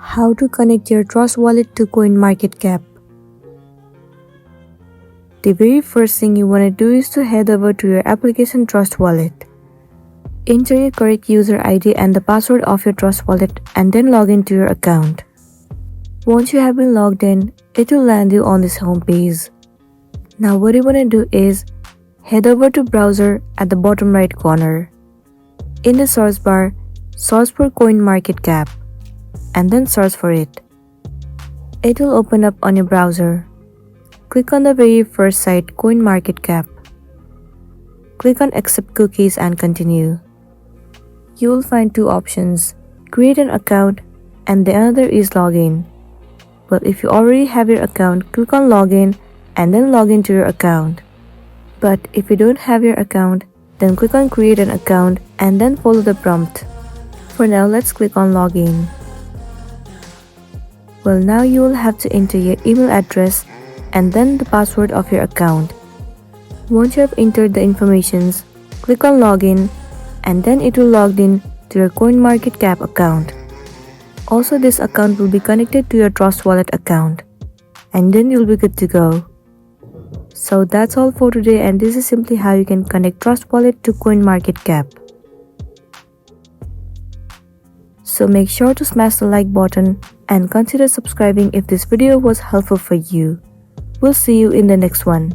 How to connect your Trust Wallet to Coinmarketcap. The very first thing you want to do is to head over to your application Trust Wallet. Enter your correct user ID and the password of your Trust Wallet and then log into your account. Once you have been logged in, it will land you on this home page. Now what you want to do is head over to browser at the bottom right corner. In the search bar, search for Coinmarketcap and then search for it. It will open up on your browser. Click on the very first site, Coinmarketcap. Click on Accept Cookies and Continue. You will find two options, create an account and the other is login. Well, if you already have your account, click on Login and then log into your account. But if you don't have your account, then click on Create an account and then follow the prompt. For now, let's click on Login. Well, now you will have to enter your email address and then the password of your account. Once you have entered the informations, click on Login and then it will log in to your Coinmarketcap account. Also, this account will be connected to your Trust Wallet account and then you'll be good to go. So that's all for today, and this is simply how you can connect Trust Wallet to Coinmarketcap. So make sure to smash the like button and consider subscribing if this video was helpful for you. We'll see you in the next one.